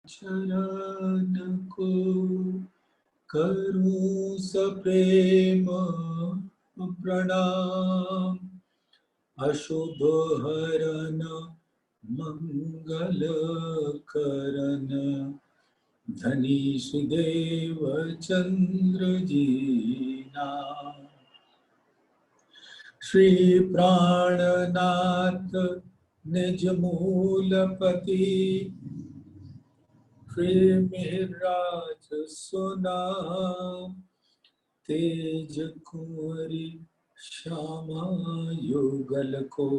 चरण को करूं सप्रेम प्रणाम। अशुभ हरन मंगल करन धनीश देव चंद्र जी नाम। श्री प्राणनाथ निज मूलपति श्री मिहिरराज सुनाम। तेज कुंवरी श्यामा युगल को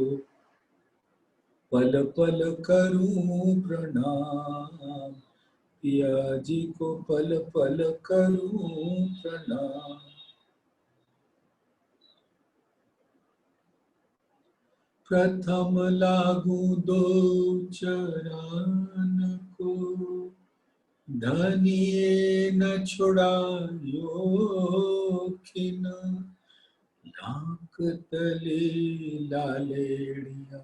पल पल करूं प्रणाम। पिया जी को पल पल करूं प्रणाम। प्रथम लागू दो चरण को धनिये न छुड़ायो खिन। लाख तले लालेड़िया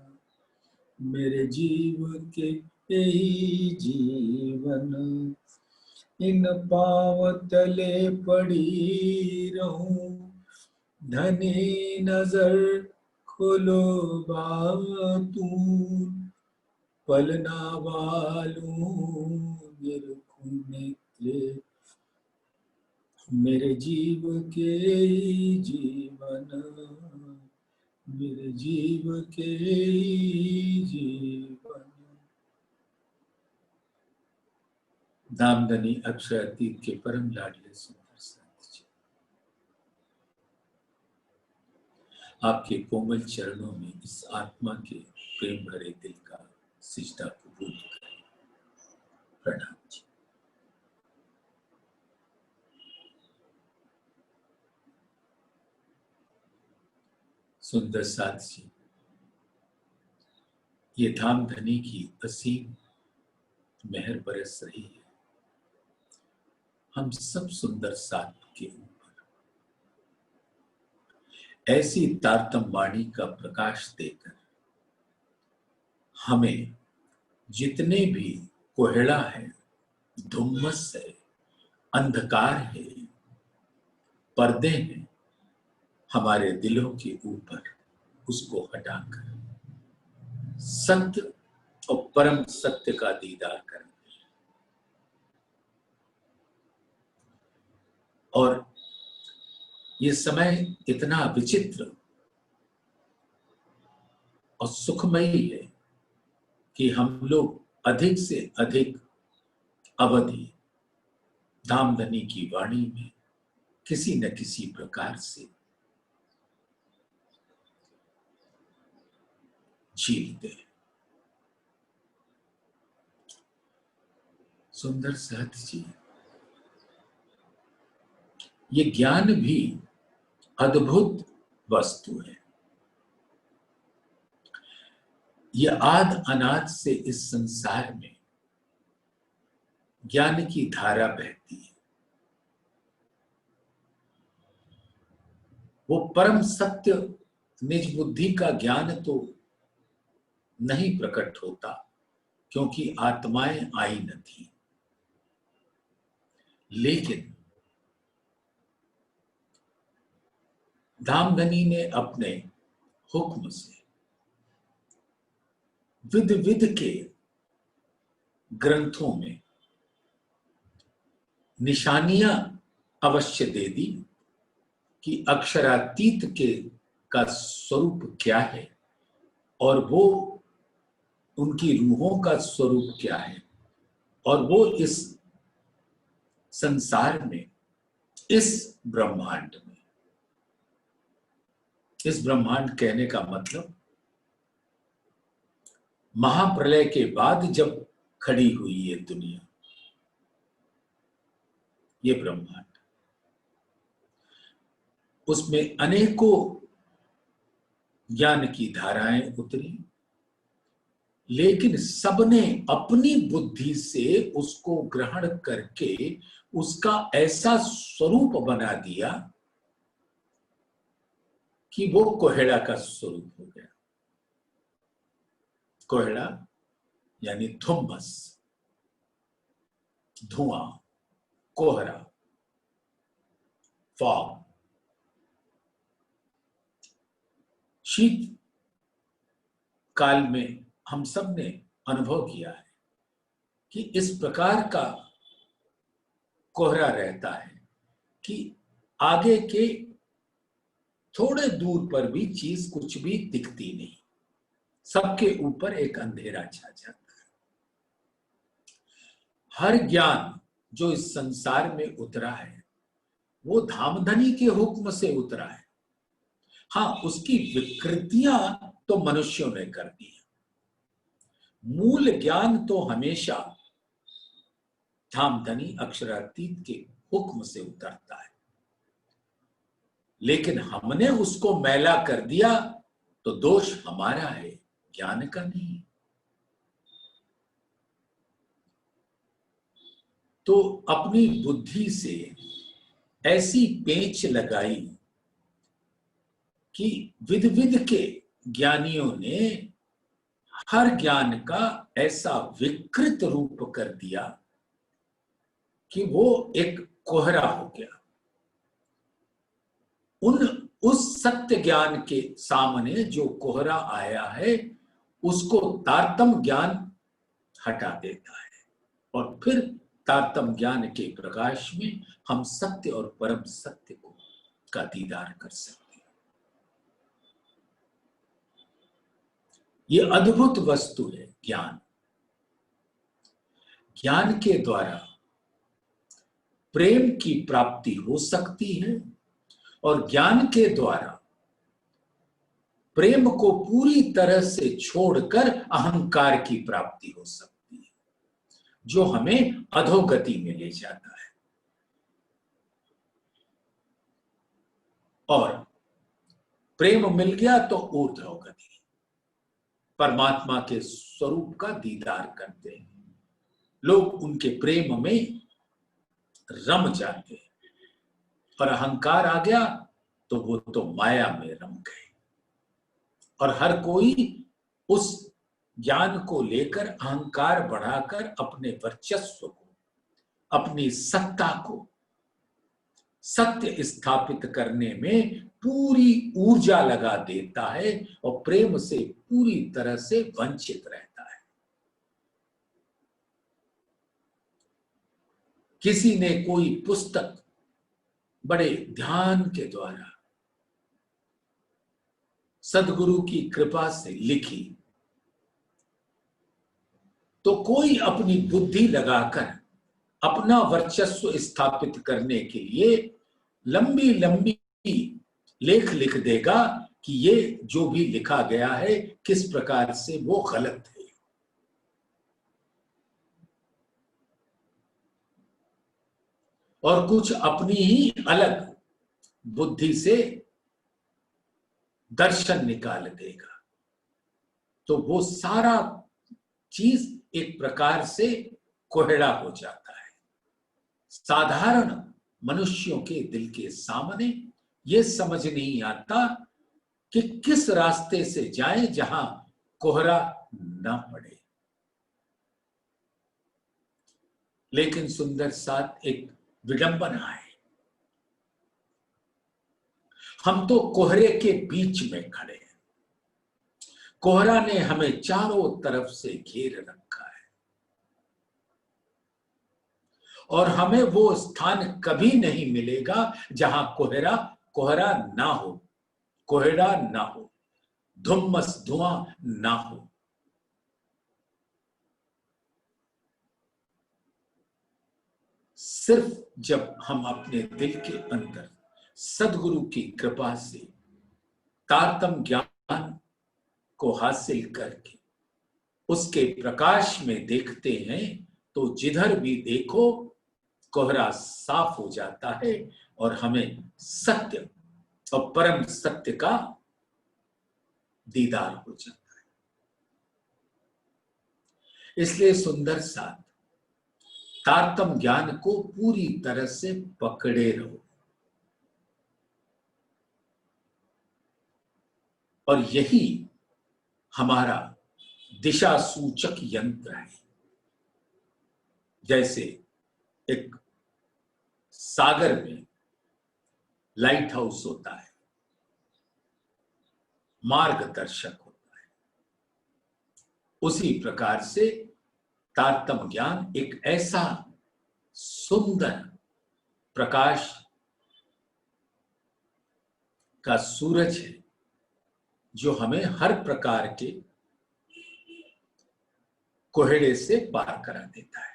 मेरे जीव के यही जीवन। इन पाँव तले पड़ी रहूं धनी नजर खोलो बातूं। पलना वालूं निरखूं नेत्रे मेरे जीव के जीवन। मेरे जीव के जीवन। दामदनी अक्षय अतीत के परम लाडले सुंदर संत जी, आपके कोमल चरणों में इस आत्मा के प्रेम भरे दिल का सिजदा कबूल करें। प्रणाम जी। सुंदर साथ जी, ये धामधनी की असीम मेहर बरस रही है हम सब सुंदर साथ के ऊपर। ऐसी तारतम वाणी का प्रकाश देकर हमें जितने भी कोहड़ा है, धुम्मस है, अंधकार है, पर्दे हैं हमारे दिलों के ऊपर, उसको हटाकर सत्य और परम सत्य का दीदार करें। और ये समय इतना विचित्र और सुखमयी है कि हम लोग अधिक से अधिक अवधि धामधनी की वाणी में किसी न किसी प्रकार से जीते। सुंदर साथ जी, ये ज्ञान भी अद्भुत वस्तु है। ये आद अनाद से इस संसार में ज्ञान की धारा बहती है। वो परम सत्य निज बुद्धि का ज्ञान तो नहीं प्रकट होता क्योंकि आत्माएं आई न थी, लेकिन धामधनी ने अपने हुक्म से विध विध के ग्रंथों में निशानियां अवश्य दे दी कि अक्षरातीत के का स्वरूप क्या है और वो उनकी रूहों का स्वरूप क्या है, और वो इस संसार में, इस ब्रह्मांड में, इस ब्रह्मांड कहने का मतलब महाप्रलय के बाद जब खड़ी हुई ये दुनिया, ये ब्रह्मांड, उसमें अनेकों ज्ञान की धाराएं उतरी, लेकिन सबने अपनी बुद्धि से उसको ग्रहण करके उसका ऐसा स्वरूप बना दिया कि वो कोहड़ा का स्वरूप हो गया। कोहड़ा यानी धुम्मस, धुआं, कोहरा, फॉग, शीत काल में हम सब ने अनुभव किया है कि इस प्रकार का कोहरा रहता है कि आगे के थोड़े दूर पर भी चीज कुछ भी दिखती नहीं, सबके ऊपर एक अंधेरा छा जाता है। हर ज्ञान जो इस संसार में उतरा है वो धामधनी के हुक्म से उतरा है। हाँ, उसकी विकृतियां तो मनुष्यों ने कर दी है। मूल ज्ञान तो हमेशा धामधनी अक्षरातीत के हुक्म से उतरता है, लेकिन हमने उसको मैला कर दिया तो दोष हमारा है, ज्ञान का नहीं। तो अपनी बुद्धि से ऐसी पेंच लगाई कि विध विध के ज्ञानियों ने हर ज्ञान का ऐसा विकृत रूप कर दिया कि वो एक कोहरा हो गया। उस सत्य ज्ञान के सामने जो कोहरा आया है उसको तारतम ज्ञान हटा देता है, और फिर तारतम ज्ञान के प्रकाश में हम सत्य और परम सत्य को का दीदार कर सकते हैं। ये अद्भुत वस्तु है ज्ञान। ज्ञान के द्वारा प्रेम की प्राप्ति हो सकती है, और ज्ञान के द्वारा प्रेम को पूरी तरह से छोड़कर अहंकार की प्राप्ति हो सकती है, जो हमें अधोगति में ले जाता है। और प्रेम मिल गया तो ऊर्ध्वगति, परमात्मा के स्वरूप का दीदार करते हैं लोग, उनके प्रेम में रम जाते हैं। और अहंकार आ गया तो वो तो माया में रम गए, और हर कोई उस ज्ञान को लेकर अहंकार बढ़ाकर अपने वर्चस्व को, अपनी सत्ता को सत्य स्थापित करने में पूरी ऊर्जा लगा देता है, और प्रेम से पूरी तरह से वंचित रहता है। किसी ने कोई पुस्तक बड़े ध्यान के द्वारा सद्गुरु की कृपा से लिखी, तो कोई अपनी बुद्धि लगाकर अपना वर्चस्व स्थापित करने के लिए लंबी लंबी लेख लिख देगा कि ये जो भी लिखा गया है किस प्रकार से वो गलत है। और कुछ अपनी ही अलग बुद्धि से दर्शन निकाल देगा, तो वो सारा चीज एक प्रकार से कोहड़ा हो जाता है। साधारण मनुष्यों के दिल के सामने ये समझ नहीं आता कि किस रास्ते से जाएं जहां कोहरा ना पड़े। लेकिन सुंदर साथ एक विडंबना है, हम तो कोहरे के बीच में खड़े हैं। कोहरा ने हमें चारों तरफ से घेर रखा है, और हमें वो स्थान कभी नहीं मिलेगा जहां कोहरा ना हो, कोहरा ना हो, धुम्मस धुआं ना हो। सिर्फ जब हम अपने दिल के अंदर सद्गुरु की कृपा से तारतम ज्ञान को हासिल करके उसके प्रकाश में देखते हैं, तो जिधर भी देखो कोहरा साफ हो जाता है, और हमें सत्य और परम सत्य का दीदार हो जाता है। इसलिए सुंदर साथ तारतम ज्ञान को पूरी तरह से पकड़े रहो, और यही हमारा दिशा सूचक यंत्र है। जैसे एक सागर में लाइट हाउस होता है, मार्गदर्शक होता है, उसी प्रकार से तारतम्य ज्ञान एक ऐसा सुंदर प्रकाश का सूरज है जो हमें हर प्रकार के कोहड़े से पार करा देता है।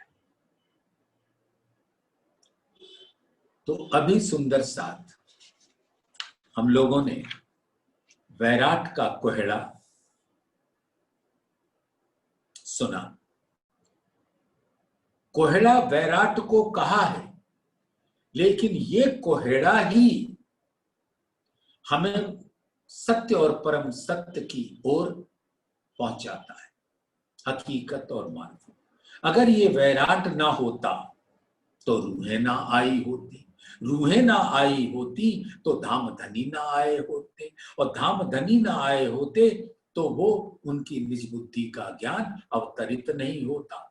तो अभी सुंदर साथ हम लोगों ने वैराट का कोहड़ा सुना। कोहड़ा वैराट को कहा है, लेकिन ये कोहड़ा ही हमें सत्य और परम सत्य की ओर पहुंचाता है, हकीकत और मार्ग। अगर ये वैराट ना होता तो रूहें ना आई होती, रूहें ना आई होती तो धाम धनी ना आए होते, और धाम धनी ना आए होते तो वो उनकी निज बुद्धि का ज्ञान अवतरित नहीं होता।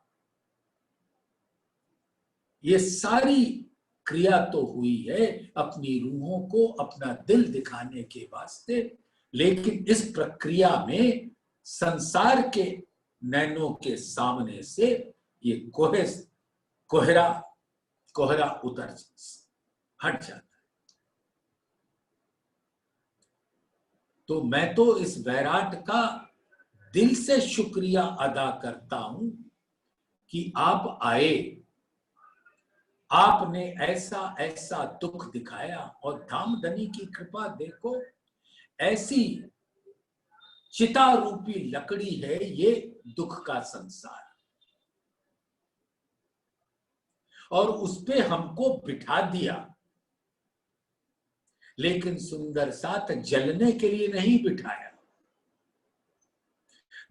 ये सारी क्रिया तो हुई है अपनी रूहों को अपना दिल दिखाने के वास्ते, लेकिन इस प्रक्रिया में संसार के नैनों के सामने से ये कोहरा उतर हट जाता है। तो मैं तो इस वैराट का दिल से शुक्रिया अदा करता हूं कि आप आए, आपने ऐसा ऐसा दुख दिखाया, और धामधनी की कृपा देखो, ऐसी चिता रूपी लकड़ी है ये दुख का संसार, और उस पे हमको बिठा दिया, लेकिन सुंदर साथ जलने के लिए नहीं बिठाया।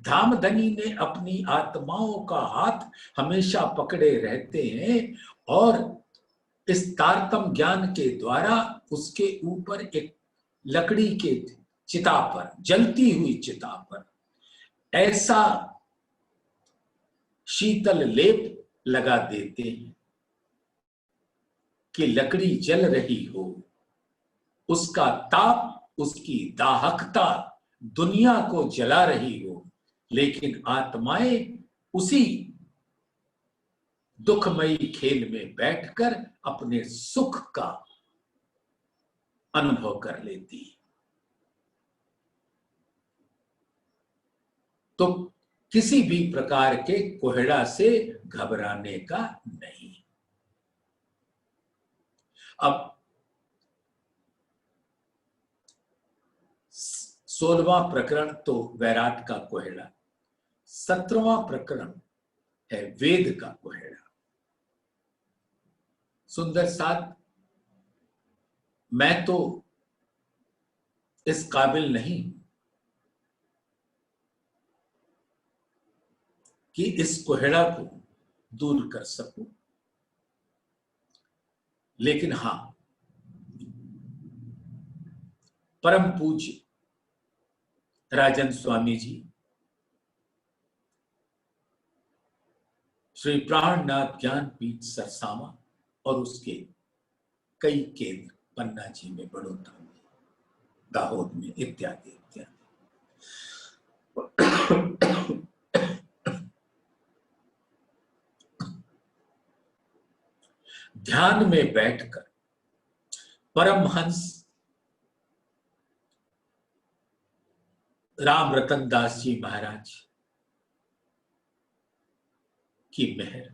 धामधनी ने अपनी आत्माओं का हाथ हमेशा पकड़े रहते हैं, और इस तारतम्य ज्ञान के द्वारा उसके ऊपर एक लकड़ी के चिता पर, जलती हुई चिता पर ऐसा शीतल लेप लगा देते हैं कि लकड़ी जल रही हो, उसका ताप, उसकी दाहकता दुनिया को जला रही हो, लेकिन आत्माएं उसी दुखमयी खेल में बैठकर अपने सुख का अनुभव कर लेती। तो किसी भी प्रकार के कोहड़ा से घबराने का नहीं। अब 16वां प्रकरण तो वैराट का कोहड़ा, 17वां प्रकरण है वेद का कोहड़ा। सुंदर साथ, मैं तो इस काबिल नहीं कि इस कोहड़ा को दूर कर सकूं, लेकिन हां, परम पूज्य राजन स्वामी जी, श्री प्राणनाथ ज्ञानपीठ सरसावा और उसके कई केंद्र, पन्ना जी में, बड़ौदा में, दाहोद में, इत्यादि इत्यादि, ध्यान में बैठकर परमहंस राम रतन दास जी महाराज की मेहर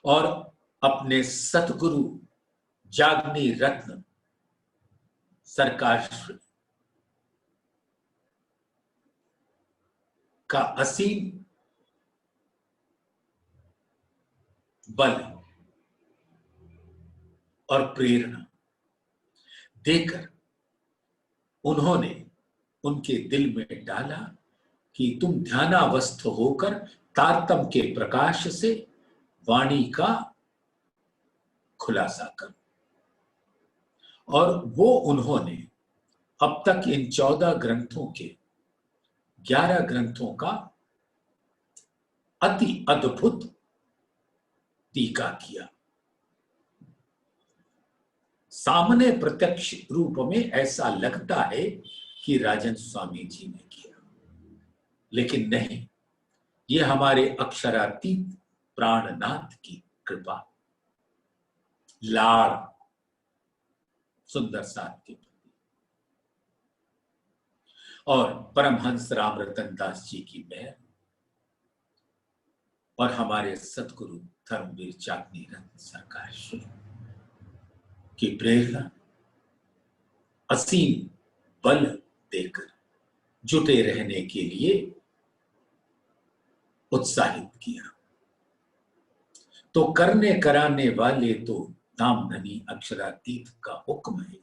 और अपने सतगुरु जागनी रत्न सरकार का असीम बल और प्रेरणा देकर उन्होंने उनके दिल में डाला कि तुम ध्यानावस्थ होकर तारतम्य के प्रकाश से वाणी का खुलासा करो। और वो उन्होंने अब तक इन 14 ग्रंथों के 11 ग्रंथों का अति अद्भुत टीका किया। सामने प्रत्यक्ष रूप में ऐसा लगता है कि राजन स्वामी जी ने किया, लेकिन नहीं, ये हमारे अक्षरातीत प्राणनाथ की कृपा, लाड़, सुंदर साथ के प्रति, और परमहंस राम रतन दास जी की मेहर, और हमारे सतगुरु धर्मवीर चांदनी रत्न सरकार श्री की प्रेरणा, असीम बल देकर जुटे रहने के लिए उत्साहित किया। तो करने कराने वाले तो धामधनी अक्षरातीत का हुक्म है,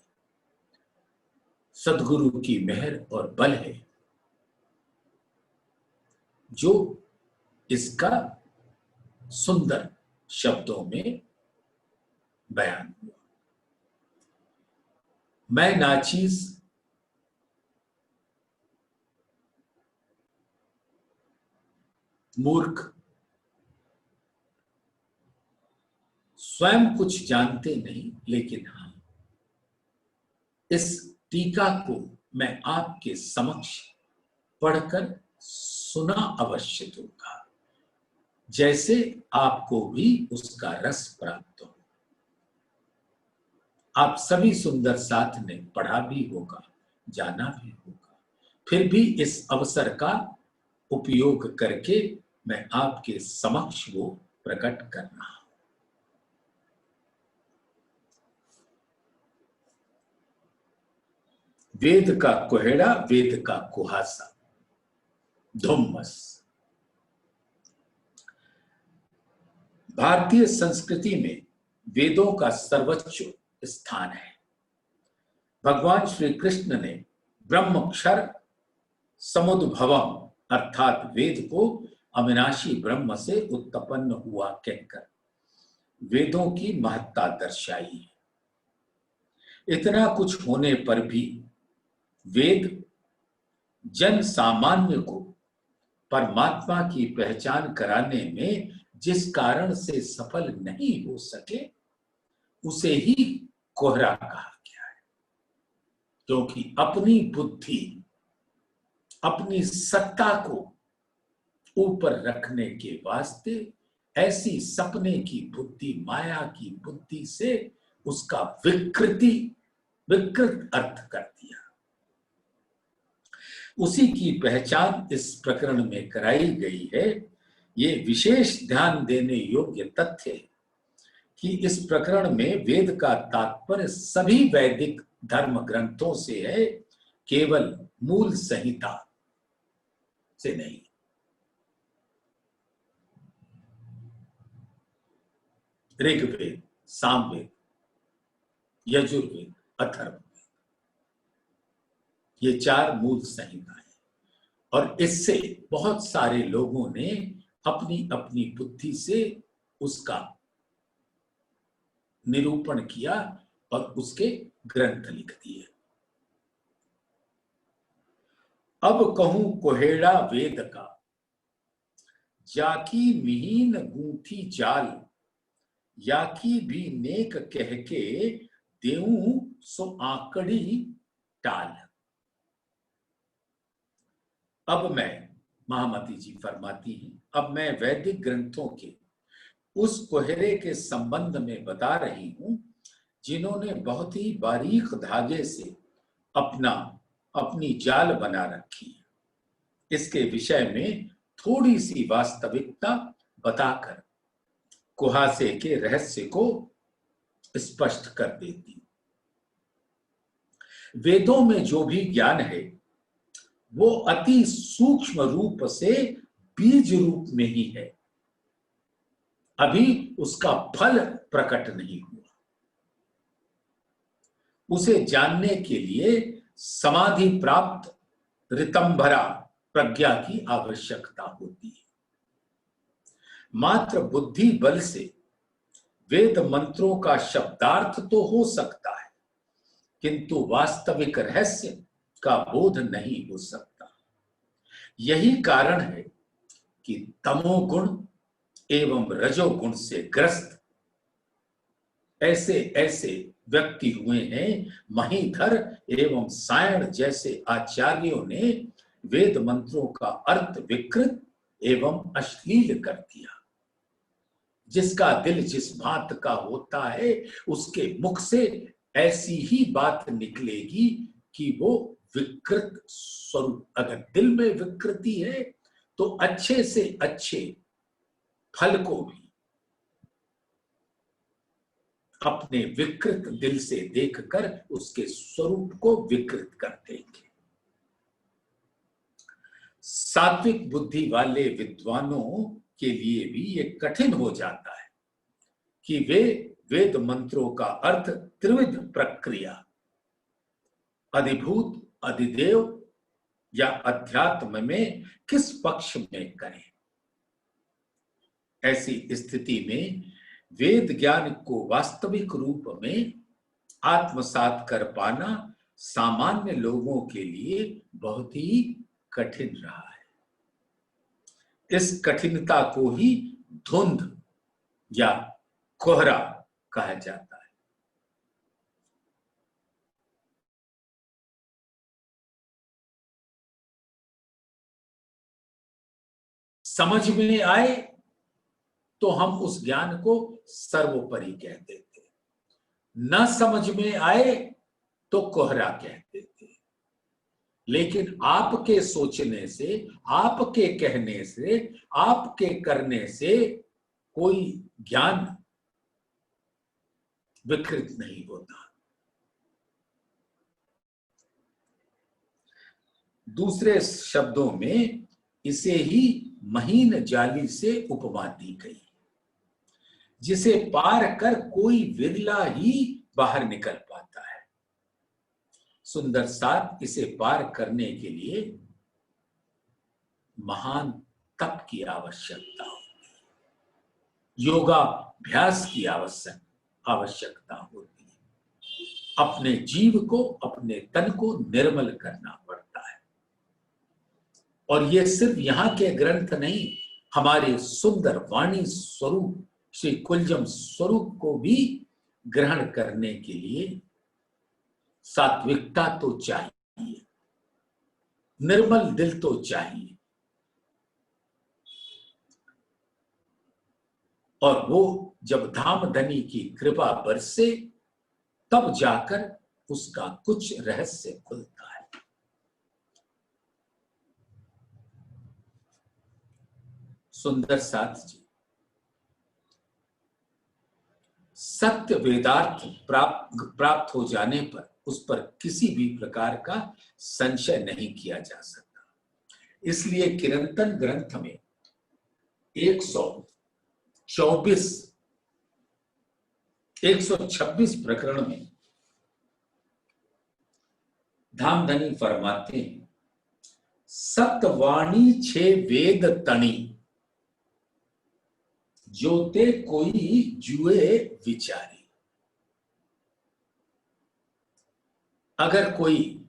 सद्गुरु की मेहर और बल है जो इसका सुंदर शब्दों में बयान हुआ। मैं नाचीज मूर्ख, स्वयं कुछ जानते नहीं, लेकिन हाँ, इस टीका को मैं आपके समक्ष पढ़कर सुना अवश्य दूंगा, जैसे आपको भी उसका रस प्राप्त हो। आप सभी सुंदर साथ ने पढ़ा भी होगा, जाना भी होगा, फिर भी इस अवसर का उपयोग करके मैं आपके समक्ष वो प्रकट कर रहा हूं। वेद का कोहेड़ा, वेद का कुहासा, धुम्मस। भारतीय संस्कृति में वेदों का सर्वोच्च स्थान है। भगवान श्री कृष्ण ने ब्रह्मक्षर समुद्भवम अर्थात वेद को अविनाशी ब्रह्म से उत्पन्न हुआ कहकर वेदों की महत्ता दर्शाई है। इतना कुछ होने पर भी वेद जन सामान्य को परमात्मा की पहचान कराने में जिस कारण से सफल नहीं हो सके, उसे ही कोहरा कहा गया है, क्योंकि अपनी बुद्धि, अपनी सत्ता को ऊपर रखने के वास्ते ऐसी सपने की बुद्धि, माया की बुद्धि से उसका विकृत अर्थ कर दिया। उसी की पहचान इस प्रकरण में कराई गई है। ये विशेष ध्यान देने योग्य तथ्य है कि इस प्रकरण में वेद का तात्पर्य सभी वैदिक धर्म ग्रंथों से है, केवल मूल संहिता से नहीं। ऋग्वेद, सामवेद, यजुर्वेद, अथर्ववेद, ये 4 मूल संहिताएं, और इससे बहुत सारे लोगों ने अपनी अपनी बुद्धि से उसका निरूपण किया और उसके ग्रंथ लिख दिए। अब कहूं कोहेड़ा वेद का, जाकी मिहीन गूंथी जाल, याकी भी नेक कह के देऊं सो आंकड़ी टाल। अब मैं, महामती जी फरमाती हैं, अब मैं वैदिक ग्रंथों के उस कोहरे के संबंध में बता रही हूं जिन्होंने बहुत ही बारीक धागे से अपनी जाल बना रखी है। इसके विषय में थोड़ी सी वास्तविकता बताकर कुहासे के रहस्य को स्पष्ट कर देती। वेदों में जो भी ज्ञान है वो अति सूक्ष्म रूप से बीज रूप में ही है, अभी उसका फल प्रकट नहीं हुआ। उसे जानने के लिए समाधि प्राप्त ऋतंभरा प्रज्ञा की आवश्यकता होती है। मात्र बुद्धि बल से वेद मंत्रों का शब्दार्थ तो हो सकता है, किंतु वास्तविक रहस्य का बोध नहीं हो सकता। यही कारण है कि तमोगुण एवं रजोगुण से ग्रस्त ऐसे ऐसे व्यक्ति हुए हैं। महीधर एवं सायण जैसे आचार्यों ने वेद मंत्रों का अर्थ विकृत एवं अश्लील कर दिया। जिसका दिल जिस बात का होता है उसके मुख से ऐसी ही बात निकलेगी कि वो विकृत स्वरूप, अगर दिल में विकृति है तो अच्छे से अच्छे फल को भी अपने विकृत दिल से देखकर उसके स्वरूप को विकृत कर देंगे। सात्विक बुद्धि वाले विद्वानों के लिए भी ये कठिन हो जाता है कि वे वेद मंत्रों का अर्थ त्रिविध प्रक्रिया, अधिभूत, अधिदेव या अध्यात्म में किस पक्ष में करें। ऐसी स्थिति में वेद ज्ञान को वास्तविक रूप में आत्मसात कर पाना सामान्य लोगों के लिए बहुत ही कठिन रहा है। इस कठिनता को ही धुंध या कोहरा कहा जाता है। समझ में आए तो हम उस ज्ञान को सर्वोपरि कह देते, न समझ में आए तो कोहरा कह देते। लेकिन आपके सोचने से, आपके कहने से, आपके करने से कोई ज्ञान विकृत नहीं होता। दूसरे शब्दों में इसे ही महीन जाली से उपमा दी गई, जिसे पार कर कोई विरला ही बाहर निकल पाता है। सुंदर साथ इसे पार करने के लिए महान तप की आवश्यकता होती है, योगाभ्यास की आवश्यकता होती है। अपने जीव को, अपने तन को निर्मल करना पड़ता है। और ये सिर्फ यहाँ के ग्रंथ नहीं, हमारे सुंदर वाणी स्वरूप श्री कुलजम स्वरूप को भी ग्रहण करने के लिए सात्विकता तो चाहिए, निर्मल दिल तो चाहिए। और वो जब धामधनी की कृपा बरसे तब जाकर उसका कुछ रहस्य खुलता है। सुंदर साथ जी, सत्य वेदार्थ प्राप्त हो जाने पर उस पर किसी भी प्रकार का संशय नहीं किया जा सकता। इसलिए किरंतन ग्रंथ में 126 प्रकरण में धामधनी फरमाते हैं, सत्यवाणी छे वेद तणी, जोते कोई जुए विचारी। अगर कोई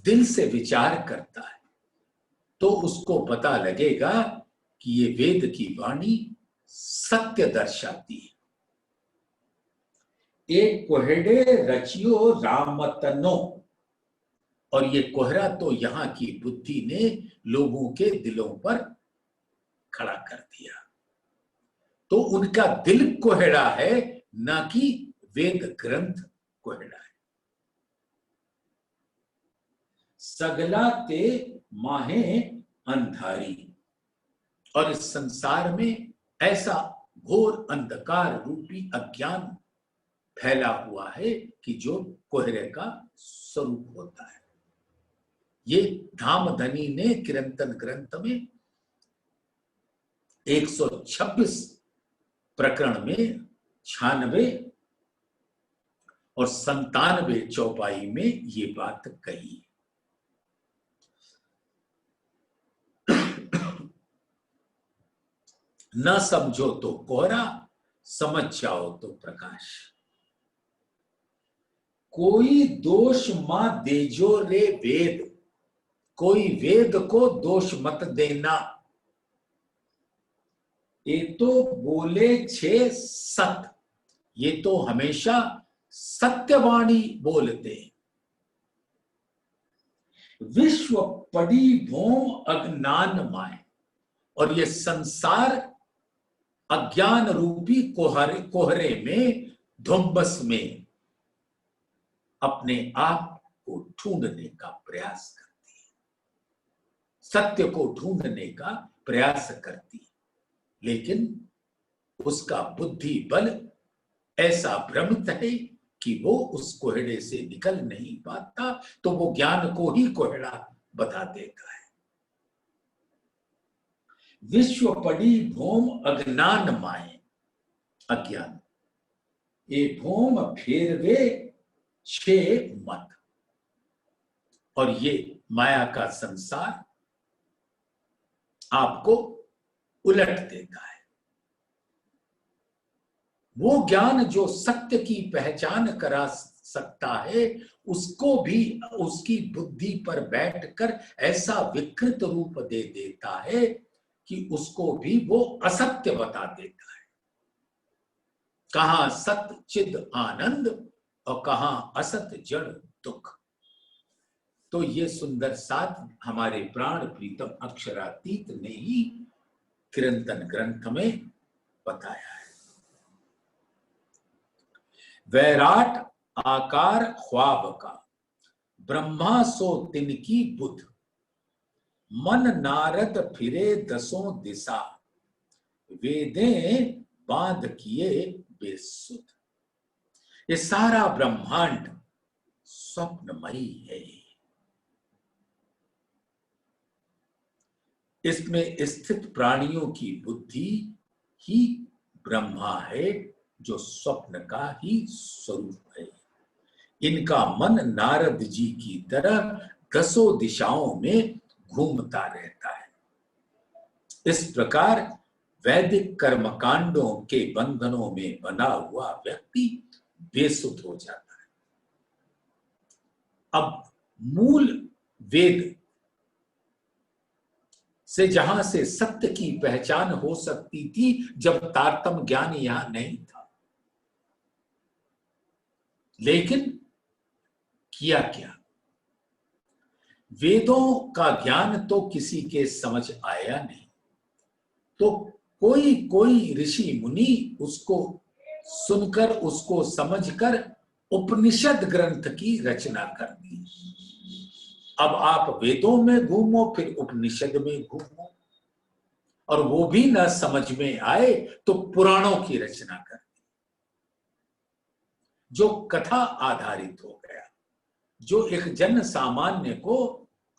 दिल से विचार करता है तो उसको पता लगेगा कि ये वेद की वाणी सत्य दर्शाती है। एक कोहड़े रचियो रामतनो, और ये कोहरा तो यहां की बुद्धि ने लोगों के दिलों पर खड़ा कर दिया। तो उनका दिल कोहड़ा है, ना कि वेद ग्रंथ कोहड़ा है। सगला ते माहे अंधारी, और इस संसार में ऐसा घोर अंधकार रूपी अज्ञान फैला हुआ है कि जो कोहरे का स्वरूप होता है। ये धामधनी ने किरंतन ग्रंथ में 126 प्रकरण में 96 और 97 चौपाई में ये बात कही। न समझो तो कोहरा, समझ जाओ तो प्रकाश। कोई दोष मा देजो रे वेद, कोई वेद को दोष मत देना। ये तो बोले छे सत, ये तो हमेशा सत्यवाणी बोलते हैं। विश्व पड़ी भोम अज्ञान माए, और ये संसार अज्ञान रूपी कोहरे में, धुम्बस में अपने आप को ढूंढने का प्रयास करती है, सत्य को ढूंढने का प्रयास करती है, लेकिन उसका बुद्धि बल ऐसा भ्रमित है कि वो उस कोहड़े से निकल नहीं पाता, तो वो ज्ञान को ही कोहड़ा बता देता है। विश्व पड़ी भोम अज्ञान माए, अज्ञान ये भोम फेरवे छे मत, और ये माया का संसार आपको उलट देता है। वो ज्ञान जो सत्य की पहचान करा सकता है, उसको भी उसकी बुद्धि पर बैठकर ऐसा विकृत रूप दे देता है कि उसको भी वो असत्य बता देता है। कहां सत्य चिद आनंद और कहां असत जड़ दुख। तो ये सुंदर साथ हमारे प्राण प्रीतम अक्षरातीत ने ही चिरंतन ग्रंथ में बताया है। वैराट आकार ख्वाब का, ब्रह्मा सो तिनकी बुध, मन नारद फिरे दसों दिशा, वेदे बांध किए बेसुध। ये सारा ब्रह्मांड स्वप्नमयी है। इसमें स्थित प्राणियों की बुद्धि ही ब्रह्मा है, जो स्वप्न का ही स्वरूप है। इनका मन नारद जी की तरह दसों दिशाओं में घूमता रहता है। इस प्रकार वैदिक कर्मकांडों के बंधनों में बना हुआ व्यक्ति बेसुध हो जाता है। अब मूल वेद से जहां से सत्य की पहचान हो सकती थी, जब तारतम्य ज्ञान यहां नहीं था, लेकिन किया क्या? वेदों का ज्ञान तो किसी के समझ आया नहीं, तो कोई कोई ऋषि मुनि उसको सुनकर, उसको समझकर उपनिषद ग्रंथ की रचना कर दी। अब आप वेदों में घूमो, फिर उपनिषद में घूमो, और वो भी न समझ में आए तो पुराणों की रचना कर दी, जो कथा आधारित हो गया, जो एक जन सामान्य को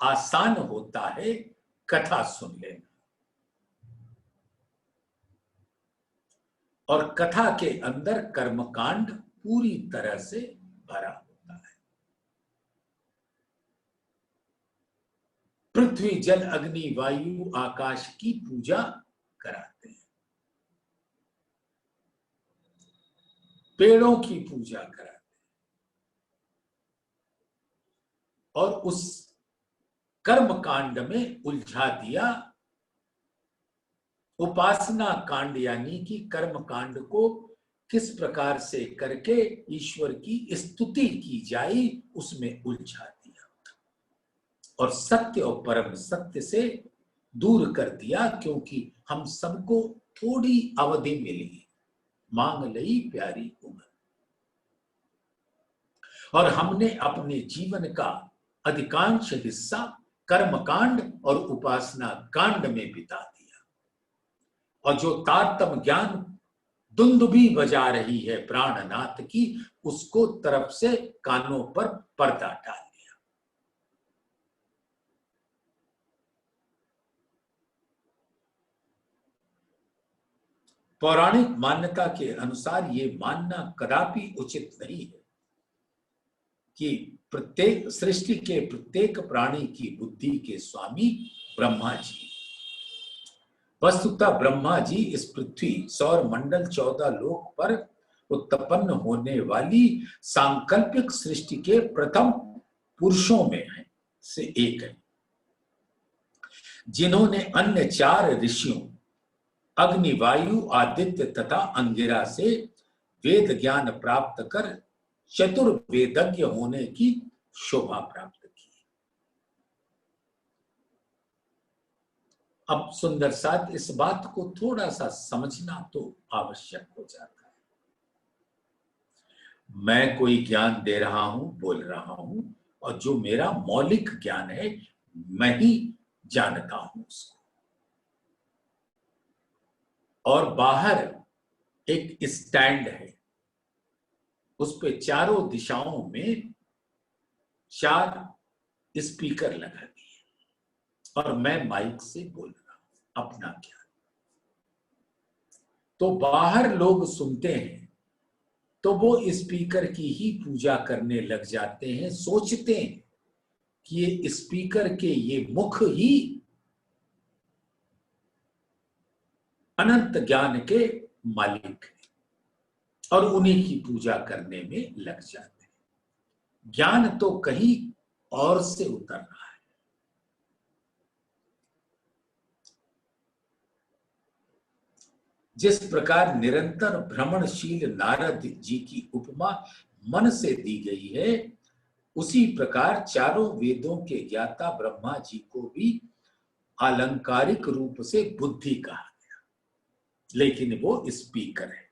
आसान होता है कथा सुन लेना। और कथा के अंदर कर्मकांड पूरी तरह से भरा होता है। पृथ्वी जल अग्नि वायु आकाश की पूजा कराते हैं, पेड़ों की पूजा कराते हैं, और उस कर्म कांड में उलझा दिया उपासना कांड, यानी कि कर्म कांड को किस प्रकार से करके ईश्वर की स्तुति की जाए, उसमें उलझा दिया, और सत्य और परम सत्य से दूर कर दिया। क्योंकि हम सबको थोड़ी अवधि मिली, मांग लई प्यारी उम्र, और हमने अपने जीवन का अधिकांश हिस्सा कर्मकांड और उपासना कांड में बिता दिया। और जो तारतम्य ज्ञान दुंदुभी बजा रही है प्राणनाथ की, उसको तरफ से कानों पर पर्दा डाल दिया। पौराणिक मान्यता के अनुसार ये मानना कदापि उचित नहीं है कि प्रत्येक सृष्टि के प्रत्येक प्राणी की बुद्धि के स्वामी ब्रह्मा जी। वस्तुतः ब्रह्मा जी इस पृथ्वी सौर मंडल 14 लोक पर उत्पन्न होने वाली सांकल्पिक सृष्टि के प्रथम पुरुषों में से एक है, जिन्होंने अन्य 4 ऋषियों अग्नि, वायु, आदित्य तथा अंगिरा से वेद ज्ञान प्राप्त कर चतुर्वेदज्ञ होने की शोभा प्राप्त की। अब सुंदर साथ इस बात को थोड़ा सा समझना तो आवश्यक हो जाता है। मैं कोई ज्ञान दे रहा हूं, बोल रहा हूं, और जो मेरा मौलिक ज्ञान है मैं ही जानता हूं उसको, और बाहर एक स्टैंड है, उस पे चारों दिशाओं में 4 स्पीकर लगा दिए और मैं माइक से बोल रहा हूं अपना ज्ञान। तो बाहर लोग सुनते हैं तो वो स्पीकर की ही पूजा करने लग जाते हैं, सोचते हैं कि ये स्पीकर के ये मुख ही अनंत ज्ञान के मालिक हैं और उन्हीं की पूजा करने में लग जाते हैं। ज्ञान तो कहीं और से उतर रहा है। जिस प्रकार निरंतर भ्रमणशील नारद जी की उपमा मन से दी गई है, उसी प्रकार चारों वेदों के ज्ञाता ब्रह्मा जी को भी आलंकारिक रूप से बुद्धि कहा गया, लेकिन वो स्पीकर है।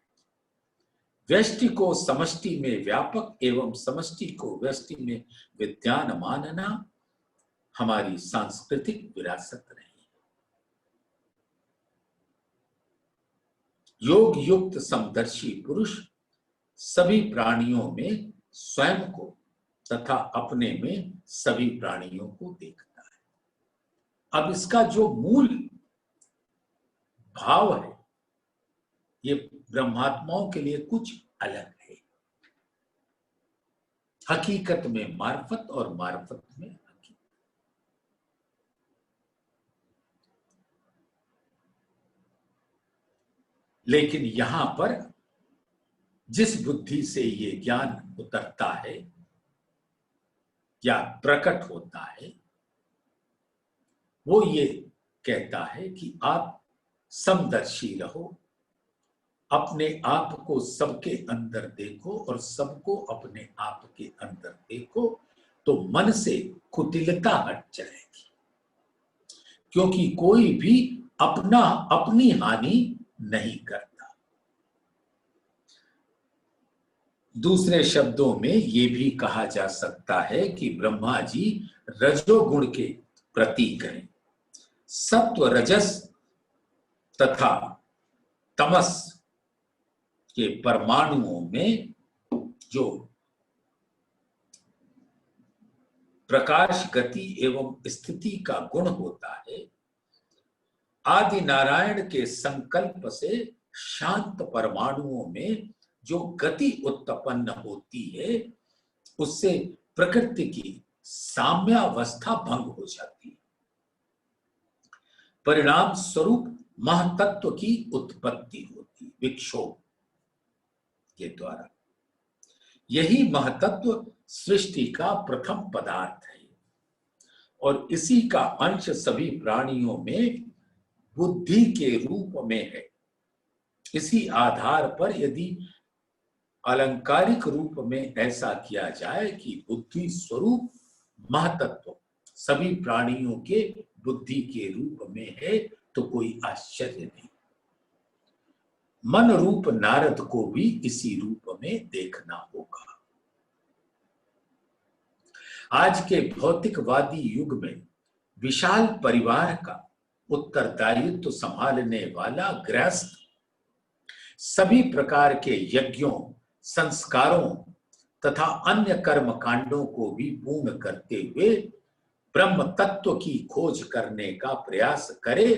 व्यष्टि को समष्टि में व्यापक एवं समष्टि को व्यष्टि में विद्वान मानना हमारी सांस्कृतिक विरासत रही। योग युक्त समदर्शी पुरुष सभी प्राणियों में स्वयं को तथा अपने में सभी प्राणियों को देखता है। अब इसका जो मूल भाव है ये ब्रह्मात्माओं के लिए कुछ अलग है। हकीकत में मार्फत और मार्फत में हकीकत। लेकिन यहां पर जिस बुद्धि से ये ज्ञान उतरता है या प्रकट होता है, वो ये कहता है कि आप समदर्शी रहो, अपने आप को सबके अंदर देखो और सबको अपने आप के अंदर देखो, तो मन से कुटिलता हट जाएगी। क्योंकि कोई भी अपनी हानि नहीं करता। दूसरे शब्दों में ये भी कहा जा सकता है कि ब्रह्मा जी रजोगुण के प्रतीक हैं। सत्व, रजस तथा तमस के परमाणुओं में जो प्रकाश, गति एवं स्थिति का गुण होता है, आदि नारायण के संकल्प से शांत परमाणुओं में जो गति उत्पन्न होती है, उससे प्रकृति की साम्यावस्था भंग हो जाती है। परिणाम स्वरूप महतत्व की उत्पत्ति होती, विक्षोभ के द्वारा। यही महतत्व सृष्टि का प्रथम पदार्थ है और इसी का अंश सभी प्राणियों में बुद्धि के रूप में है। इसी आधार पर यदि अलंकारिक रूप में ऐसा किया जाए कि बुद्धि स्वरूप महतत्व सभी प्राणियों के बुद्धि के रूप में है, तो कोई आश्चर्य नहीं। मन रूप नारद को भी इसी रूप में देखना होगा। आज के भौतिकवादी युग में विशाल परिवार का उत्तरदायित्व संभालने वाला गृहस्थ सभी प्रकार के यज्ञों, संस्कारों तथा अन्य कर्म कांडों को भी पूर्ण करते हुए ब्रह्म तत्व की खोज करने का प्रयास करे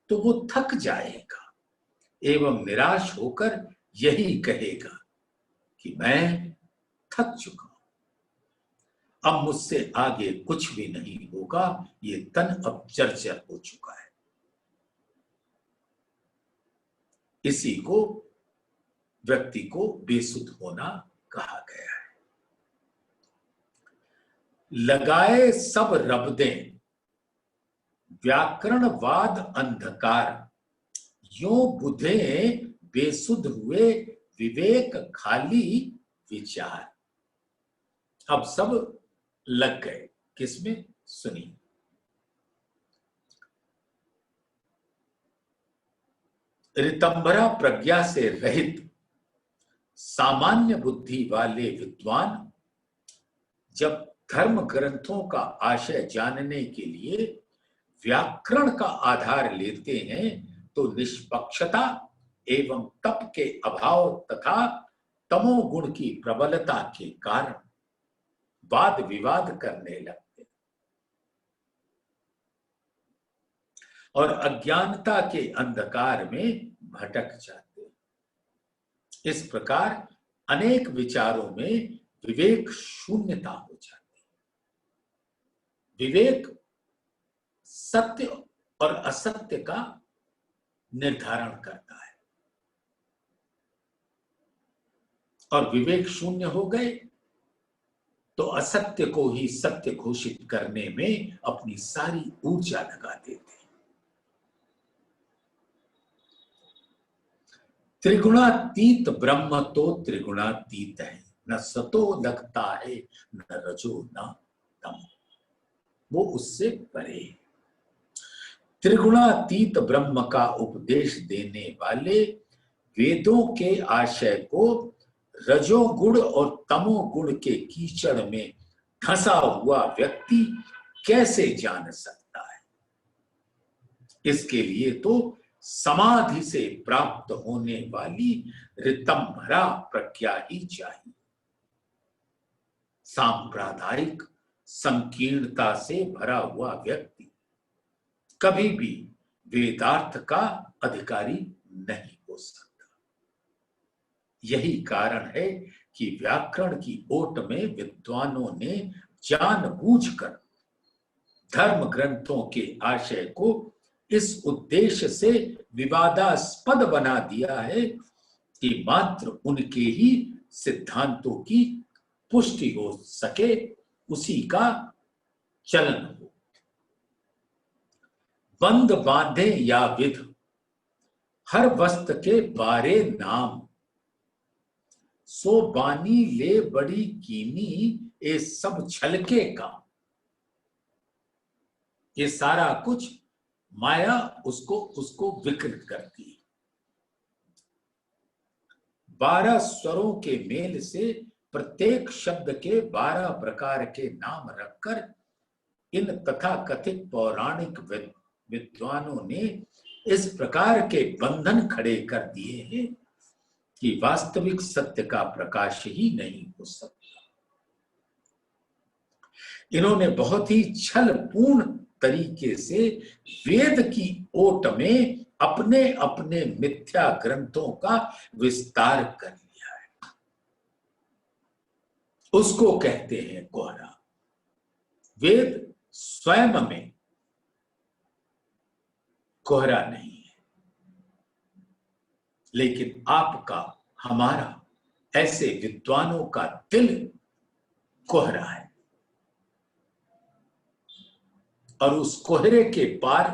तो वो थक जाएगा एवं निराश होकर यही कहेगा कि मैं थक चुका हूं, अब मुझसे आगे कुछ भी नहीं होगा, ये तन अब जर्जर हो चुका है। इसी को व्यक्ति को बेसुध होना कहा गया है। लगाए सब रबदें व्याकरणवाद अंधकार, यो बुधे बेसुध हुए विवेक खाली विचार। अब सब लग गए किसमें? सुनिए। ऋतंभरा प्रज्ञा से रहित सामान्य बुद्धि वाले विद्वान जब धर्म ग्रंथों का आशय जानने के लिए व्याकरण का आधार लेते हैं तो निष्पक्षता एवं तप के अभाव तथा तमोगुण की प्रबलता के कारण वाद विवाद करने लगते और अज्ञानता के अंधकार में भटक जाते। इस प्रकार अनेक विचारों में विवेक शून्यता हो जाती है। विवेक सत्य और असत्य का निर्धारण करता है और विवेक शून्य हो गए तो असत्य को ही सत्य घोषित करने में अपनी सारी ऊर्जा लगा देते हैं। त्रिगुणातीत ब्रह्म तो त्रिगुणातीत है, न सतो लगता है न रजो न तम, वो उससे परे। त्रिगुणातीत ब्रह्म का उपदेश देने वाले वेदों के आशय को रजोगुण और तमोगुण के कीचड़ में धंसा हुआ व्यक्ति कैसे जान सकता है? इसके लिए तो समाधि से प्राप्त होने वाली ऋतंभरा प्रज्ञा ही चाहिए। सांप्रदायिक संकीर्णता से भरा हुआ व्यक्ति कभी भी वेदार्थ का अधिकारी नहीं हो सकता। यही कारण है कि व्याकरण की ओट में विद्वानों ने जानबूझकर धर्म ग्रंथों के आशय को इस उद्देश्य से विवादास्पद बना दिया है कि मात्र उनके ही सिद्धांतों की पुष्टि हो सके, उसी का चलन हो। बंद बांधे या विध हर वस्त के बारे नाम, सो बानी ले बड़ी कीनी ये सब छलके काम। ये सारा कुछ माया उसको विकृत करती है। 12 स्वरों के मेल से प्रत्येक शब्द के 12 प्रकार के नाम रखकर इन तथाकथित पौराणिक विद्वानों ने इस प्रकार के बंधन खड़े कर दिए हैं कि वास्तविक सत्य का प्रकाश ही नहीं हो सकता। इन्होंने बहुत ही छलपूर्ण तरीके से वेद की ओट में अपने अपने मिथ्या ग्रंथों का विस्तार कर लिया है। उसको कहते हैं कोहरा। वेद स्वयं में कोहरा नहीं है, लेकिन आपका हमारा ऐसे विद्वानों का दिल कोहरा है और उस कोहरे के पार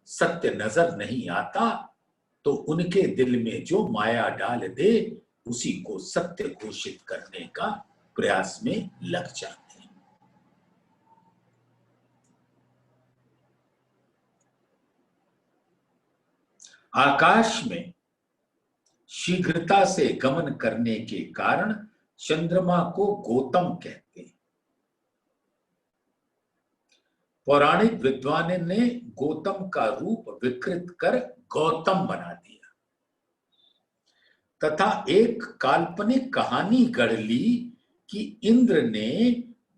सत्य नजर नहीं आता तो उनके दिल में जो माया डाल दे उसी को सत्य घोषित करने का प्रयास में लग जाते हैं। आकाश में शीघ्रता से गमन करने के कारण चंद्रमा को गौतम कहते हैं। पौराणिक विद्वान ने गौतम का रूप विकृत कर गौतम बना दिया तथा एक काल्पनिक कहानी गढ़ ली कि इंद्र ने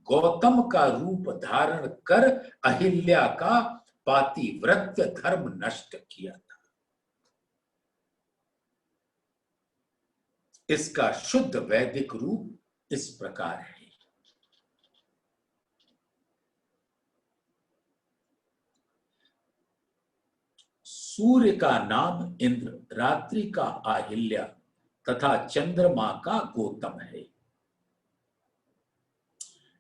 गौतम का रूप धारण कर अहिल्या का पातिव्रत्य धर्म नष्ट किया था। इसका शुद्ध वैदिक रूप इस प्रकार है। सूर्य का नाम इंद्र, रात्रि का अहिल्या तथा चंद्रमा का गौतम है।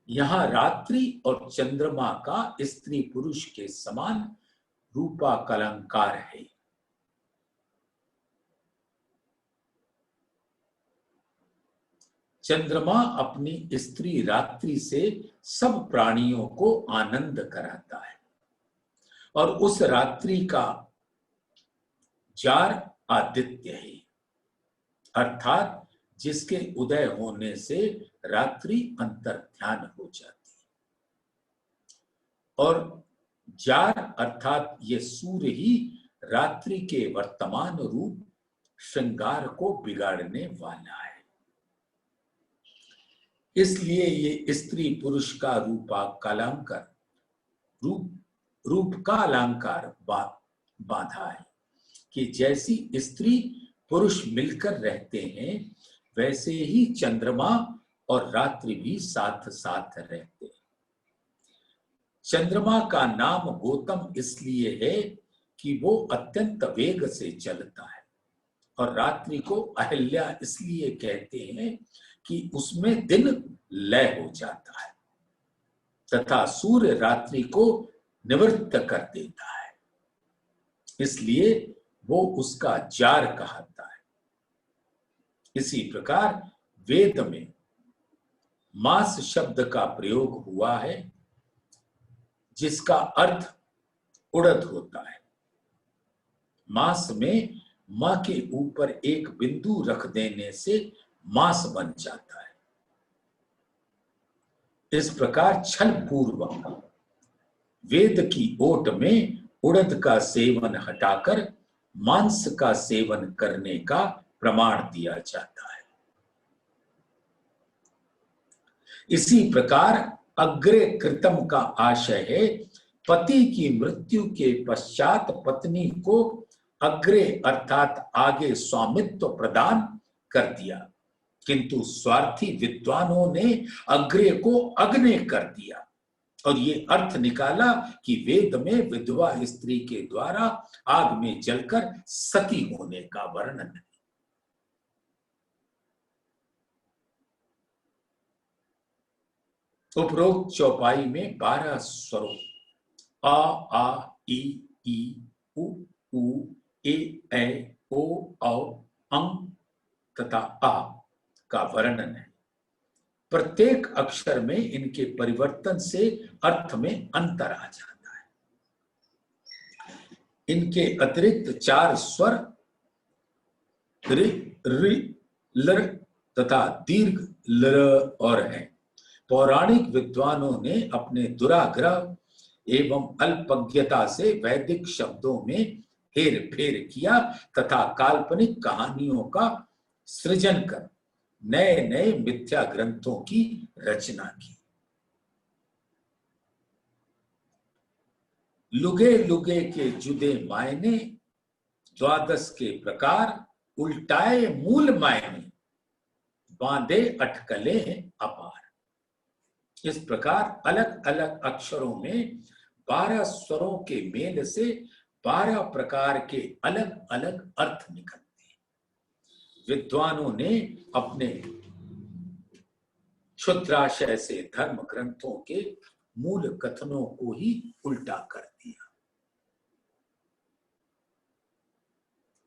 यहां रात्रि और चंद्रमा का स्त्री पुरुष के समान रूपाकलंकार है। चंद्रमा अपनी स्त्री रात्रि से सब प्राणियों को आनंद कराता है और उस रात्रि का जार आदित्य है, अर्थात जिसके उदय होने से रात्रि अंतर्ध्यान हो जाती है। और जार अर्थात ये सूर्य ही रात्रि के वर्तमान रूप श्रृंगार को बिगाड़ने वाला है। इसलिए ये स्त्री पुरुष का रूप का अलंकार बांधा है कि जैसी स्त्री पुरुष मिलकर रहते हैं वैसे ही चंद्रमा और रात्रि भी साथ साथ रहते हैं। चंद्रमा का नाम गौतम इसलिए है कि वो अत्यंत वेग से चलता है और रात्रि को अहिल्या इसलिए कहते हैं कि उसमें दिन लय हो जाता है तथा सूर्य रात्रि को निवृत्त कर देता है, इसलिए वो उसका जार कहता है। इसी प्रकार वेद में मास शब्द का प्रयोग हुआ है जिसका अर्थ उड़द होता है। मास में मां के ऊपर एक बिंदु रख देने से मास बन जाता है। इस प्रकार छल पूर्वक वेद की ओट में उड़द का सेवन हटाकर मांस का सेवन करने का प्रमाण दिया जाता है। इसी प्रकार अग्रे कृतम का आशय है पति की मृत्यु के पश्चात पत्नी को अग्रे अर्थात आगे स्वामित्व प्रदान कर दिया, किंतु स्वार्थी विद्वानों ने अग्रे को अग्ने कर दिया और ये अर्थ निकाला कि वेद में विधवा स्त्री के द्वारा आग में जलकर सती होने का वर्णन है। उपरोक्त चौपाई में 12 स्वरों आ ई उ ए ओ अंग तथा आ का वर्णन है। प्रत्येक अक्षर में इनके परिवर्तन से अर्थ में अंतर आ जाता है। इनके अतिरिक्त 4 स्वर रि, रि, लर तथा दीर्घ लर और हैं। पौराणिक विद्वानों ने अपने दुराग्रह एवं अल्पज्ञता से वैदिक शब्दों में हेर फेर किया तथा काल्पनिक कहानियों का सृजन कर नए नए मिथ्या ग्रंथों की रचना की। लुगे लुगे के जुदे मायने 12 के प्रकार उल्टाए मूल मायने बांधे अटकले हैं अपार। इस प्रकार अलग अलग अक्षरों में 12 स्वरों के मेल से 12 प्रकार के अलग अलग अर्थ निकलते हैं। विद्वानों ने अपने क्षुद्राशय से धर्म ग्रंथों के मूल कथनों को ही उल्टा कर दिया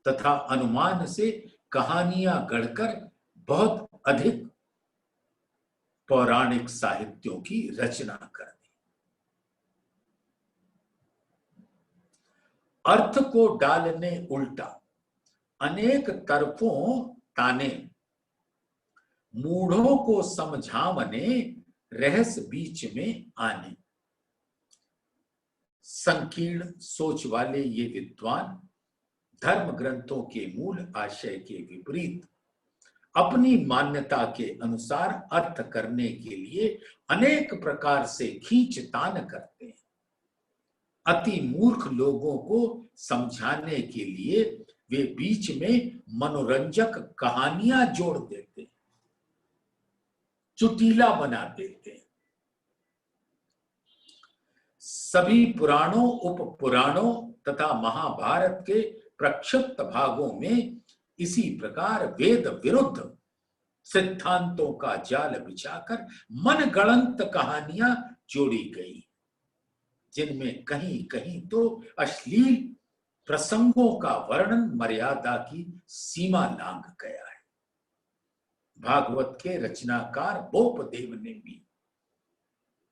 तथा अनुमान से कहानियां गढ़कर बहुत अधिक पौराणिक साहित्यों की रचना कर दी। अर्थ को डालने उल्टा अनेक तरफों ताने मूढ़ों को समझावने रहस्य बीच में आने। संकीर्ण सोच वाले ये विद्वान धर्म ग्रंथों के मूल आशय के विपरीत अपनी मान्यता के अनुसार अर्थ करने के लिए अनेक प्रकार से खींचतान करते हैं। अति मूर्ख लोगों को समझाने के लिए वे बीच में मनोरंजक कहानियां जोड़ देते हैं, चुटीला बना देते हैं। सभी पुराणों, उप पुराणों तथा महाभारत के प्रक्षिप्त भागों में इसी प्रकार वेद विरुद्ध सिद्धांतों का जाल बिछाकर मनगढ़ंत कहानियां जोड़ी गई, जिनमें कहीं कहीं तो अश्लील प्रसंगों का वर्णन मर्यादा की सीमा लांघ गया है। भागवत के रचनाकार भोपदेव ने भी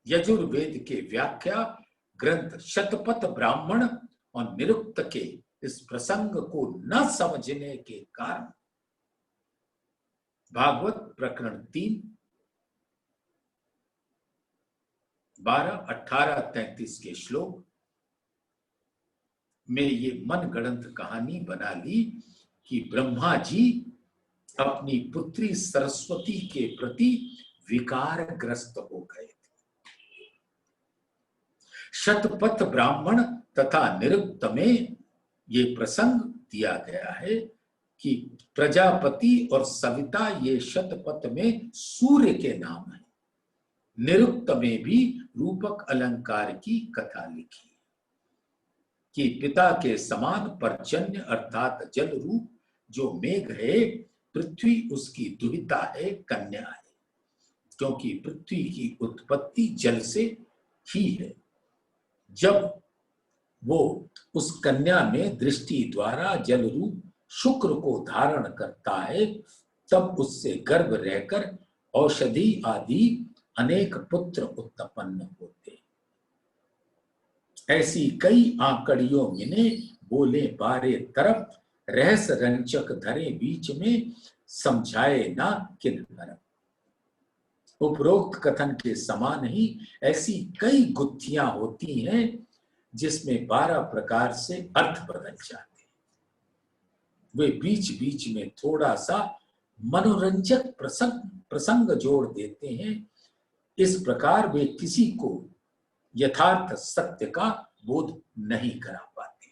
यजुर्वेद के व्याख्या ग्रंथ शतपथ ब्राह्मण और निरुक्त के इस प्रसंग को न समझने के कारण भागवत प्रकरण 3 12, 18, 33 के श्लोक में ये मनगढ़ंत कहानी बना ली कि ब्रह्मा जी अपनी पुत्री सरस्वती के प्रति विकारग्रस्त हो गए थे। शतपथ ब्राह्मण तथा निरुक्त में ये प्रसंग दिया गया है कि प्रजापति और सविता ये शतपथ में सूर्य के नाम है। निरुक्त में भी रूपक अलंकार की कथा लिखी कि पिता के समान पर्जन्य अर्थात जल रूप जो मेघ है, पृथ्वी उसकी दुहिता है, कन्या है, क्योंकि पृथ्वी की उत्पत्ति जल से ही है। जब वो उस कन्या में दृष्टि द्वारा जल रूप शुक्र को धारण करता है, तब उससे गर्भ रहकर औषधि आदि अनेक पुत्र उत्पन्न होते। ऐसी कई आंकड़ियों मिने बोले बारे तरफ, रहस्य रंचक धरे बीच में, समझाए ना किन तरफ। उपरोक्त कथन के समान ही ऐसी कई गुत्थियां होती हैं जिसमें 12 प्रकार से अर्थ बदल जाते हैं। वे बीच बीच में थोड़ा सा मनोरंजक प्रसंग जोड़ देते हैं। इस प्रकार वे किसी को यथार्थ सत्य का बोध नहीं करा पाते।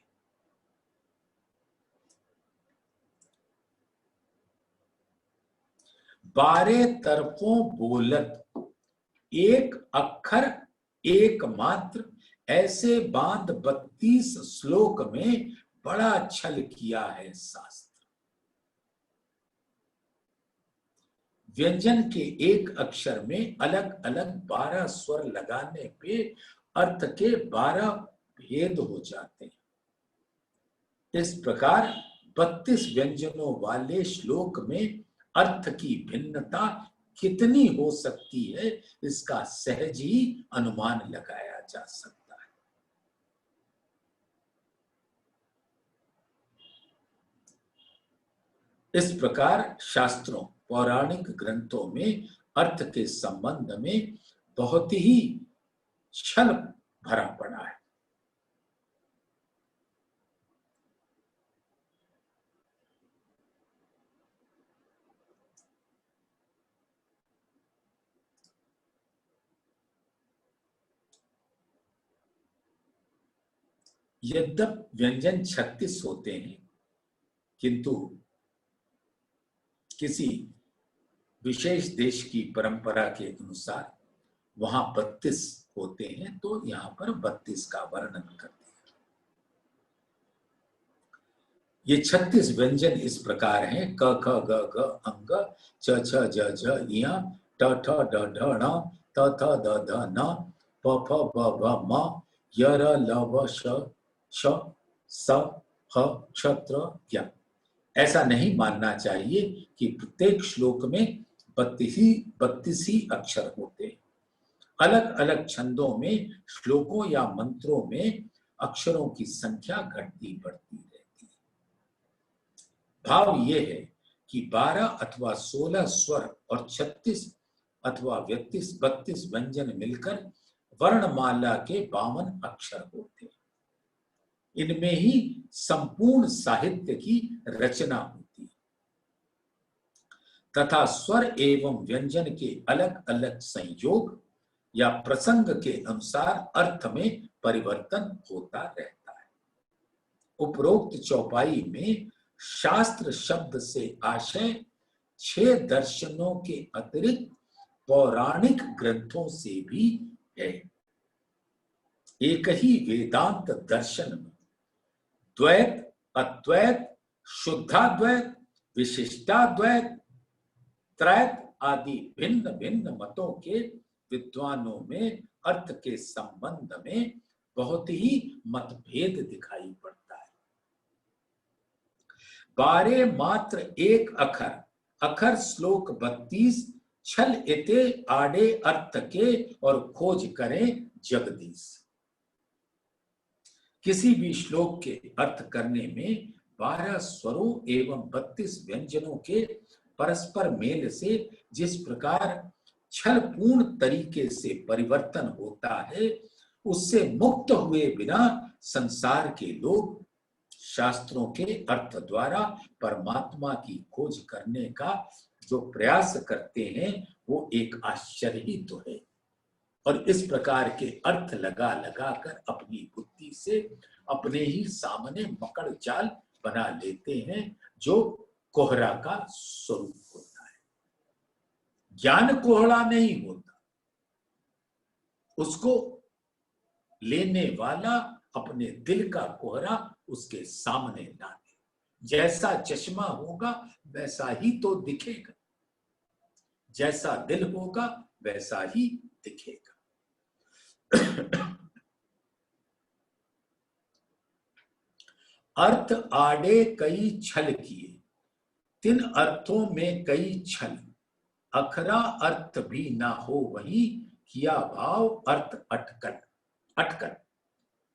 बारह तरफों बोलत एक अक्षर एक मात्र, ऐसे बांध 32 श्लोक में बड़ा छल किया है शास्त्र। व्यंजन के एक अक्षर में अलग अलग 12 स्वर लगाने पे अर्थ के 12 भेद हो जाते हैं। इस प्रकार 32 व्यंजनों वाले श्लोक में अर्थ की भिन्नता कितनी हो सकती है, इसका सहज ही अनुमान लगाया जा सकता है। इस प्रकार शास्त्रों पौराणिक ग्रंथों में अर्थ के संबंध में बहुत ही छल भरा पड़ा है। यद्यपि व्यंजन 36 होते हैं, किंतु किसी विशेष देश की परंपरा के अनुसार वहां 32 होते हैं, तो यहां पर 32 का वर्णन करते हैं। ये 36 व्यंजन इस प्रकार हैं: क ख ग घ अंग, च छ ज झ इया, ट ठ ड ढ ण, त थ द ध न, प फ ब भ म, य र ल व श श स ह क्ष त्र ज्ञ। ऐसा नहीं मानना चाहिए कि प्रत्येक श्लोक में 32 ही अक्षर होते हैं। अलग अलग छंदों में श्लोकों या मंत्रों में अक्षरों की संख्या घटती बढ़ती रहती है। भाव यह है कि 12 अथवा 16 स्वर और 36 अथवा 32 व्यंजन मिलकर वर्णमाला के 52 अक्षर होते हैं। इनमें ही संपूर्ण साहित्य की रचना होती है तथा स्वर एवं व्यंजन के अलग अलग संयोग या प्रसंग के अनुसार अर्थ में परिवर्तन होता रहता है। उपरोक्त चौपाई में शास्त्र शब्द से आशय 6 दर्शनों के अतिरिक्त पौराणिक ग्रंथों से भी है। एक ही वेदांत दर्शन में द्वैत, अद्वैत, शुद्धाद्वैत, विशिष्टाद्वैत, त्रैत आदि भिन्न भिन्न मतों के विद्वानों में अर्थ के संबंध में बहुत ही मतभेद दिखाई पड़ता है। 12 मात्र एक अक्षर अखर श्लोक 32 छल इते आड़े अर्थ के और खोज करें जगदीश। किसी भी श्लोक के अर्थ करने में 12 स्वरों एवं 32 व्यंजनों के परस्पर मेल से जिस प्रकार छलपूर्ण तरीके से परिवर्तन होता है, उससे मुक्त हुए बिना संसार के लोग शास्त्रों के अर्थ द्वारा परमात्मा की खोज करने का जो प्रयास करते हैं वो एक आश्चर्य ही तो है। और इस प्रकार के अर्थ लगा लगा कर अपनी बुद्धि से अपने ही सामने मकड़ जाल बना लेते हैं, जो कोहरा का स्वरूप होता है। ज्ञान कोहरा नहीं होता, उसको लेने वाला अपने दिल का कोहरा उसके सामने ला दे। जैसा चश्मा होगा वैसा ही तो दिखेगा, जैसा दिल होगा वैसा ही दिखेगा। अर्थ आड़े कई छल किए, तिन अर्थों में कई छल, अखरा अर्थ भी ना हो वही, किया भाव अर्थ अटकल। अटकल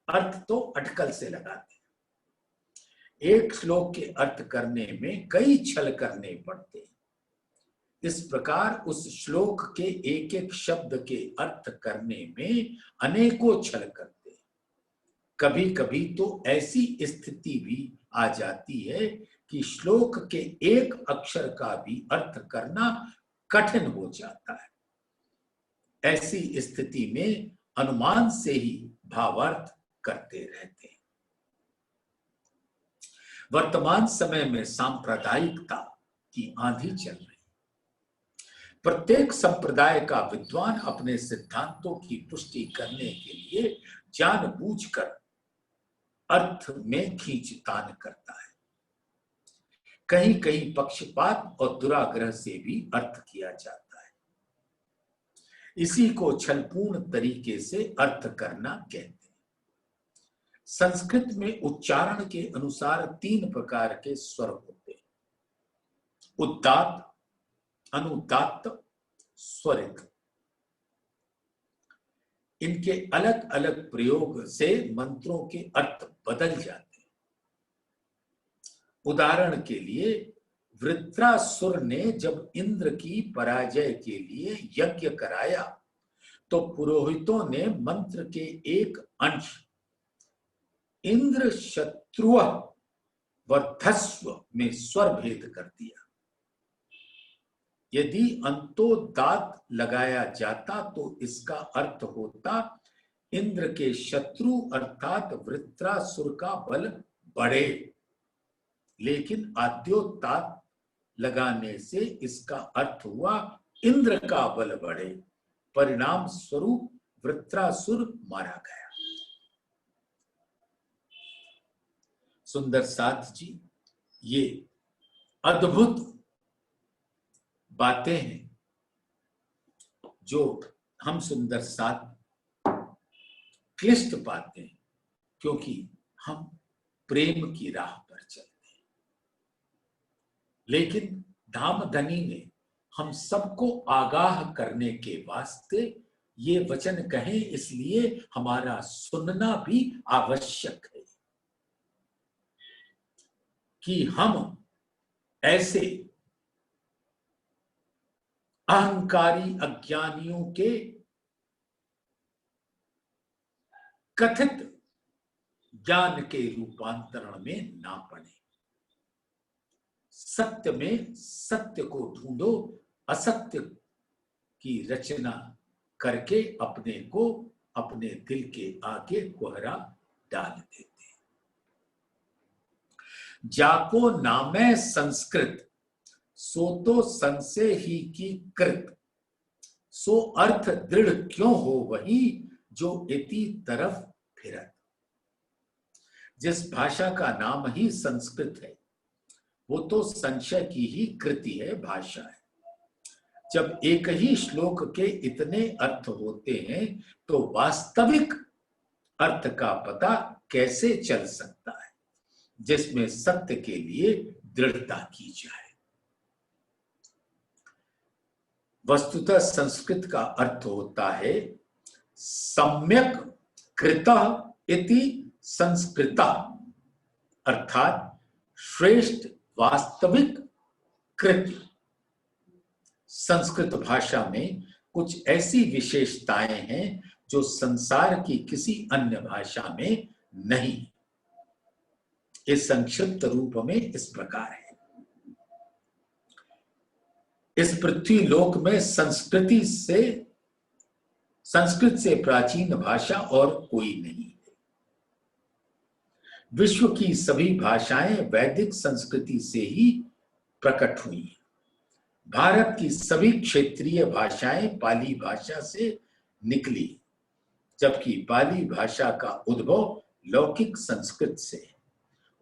अर्थ तो अटकल से लगाते हैं। एक श्लोक के अर्थ करने में कई छल करने पड़ते हैं। इस प्रकार उस श्लोक के एक एक शब्द के अर्थ करने में अनेकों छल करते हैं। कभी कभी तो ऐसी स्थिति भी आ जाती है कि श्लोक के एक अक्षर का भी अर्थ करना कठिन हो जाता है। ऐसी स्थिति में अनुमान से ही भावार्थ करते रहते हैं। वर्तमान समय में सांप्रदायिकता की आंधी चल रही। प्रत्येक संप्रदाय का विद्वान अपने सिद्धांतों की पुष्टि करने के लिए जानबूझकर अर्थ में खींचतान करता है। कहीं कहीं पक्षपात और दुराग्रह से भी अर्थ किया जाता है। इसी को छलपूर्ण तरीके से अर्थ करना कहते हैं। संस्कृत में उच्चारण के अनुसार 3 प्रकार के स्वर होते हैं: उदात्त, अनुदात्त, स्वरित। इनके अलग अलग प्रयोग से मंत्रों के अर्थ बदल जाते हैं। उदाहरण के लिए वृत्रासुर ने जब इंद्र की पराजय के लिए यज्ञ कराया तो पुरोहितों ने मंत्र के एक अंश इंद्र शत्रु वर्धस्व में स्वर भेद कर दिया। यदि अंतोदात लगाया जाता तो इसका अर्थ होता इंद्र के शत्रु अर्थात वृत्रासुर का बल बढ़े, लेकिन आद्योतात लगाने से इसका अर्थ हुआ इंद्र का बल बढ़े। परिणाम स्वरूप वृत्रासुर मारा गया। सुंदर साथ जी, ये अद्भुत बातें हैं जो हम सुंदर साथ क्लिष्ट पाते हैं, क्योंकि हम प्रेम की राह पर चलते हैं। लेकिन धामधनी ने हम सबको आगाह करने के वास्ते ये वचन कहे, इसलिए हमारा सुनना भी आवश्यक है कि हम ऐसे अहंकारी अज्ञानियों के कथित ज्ञान के रूपांतरण में ना पड़े। सत्य में सत्य को ढूंढो, असत्य की रचना करके अपने को अपने दिल के आगे कोहरा डाल देते। जाको नामे संस्कृत सो तो संशय ही की कृत, सो अर्थ दृढ़ क्यों हो वही जो इति तरफ फिरत। जिस भाषा का नाम ही संस्कृत है वो तो संशय की ही कृति है, भाषा है। जब एक ही श्लोक के इतने अर्थ होते हैं तो वास्तविक अर्थ का पता कैसे चल सकता है जिसमें सत्य के लिए दृढ़ता की जाए। वस्तुतः संस्कृत का अर्थ होता है सम्यक कृतः इति संस्कृता, अर्थात श्रेष्ठ वास्तविक कृत्य। संस्कृत भाषा में कुछ ऐसी विशेषताएं हैं जो संसार की किसी अन्य भाषा में नहीं। इस संक्षिप्त रूप में इस प्रकार है। इस पृथ्वी लोक में संस्कृत से प्राचीन भाषा और कोई नहीं है। विश्व की सभी भाषाएं वैदिक संस्कृति से ही प्रकट हुई हैं। भारत की सभी क्षेत्रीय भाषाएं पाली भाषा से निकली, जबकि पाली भाषा का उद्भव लौकिक संस्कृत से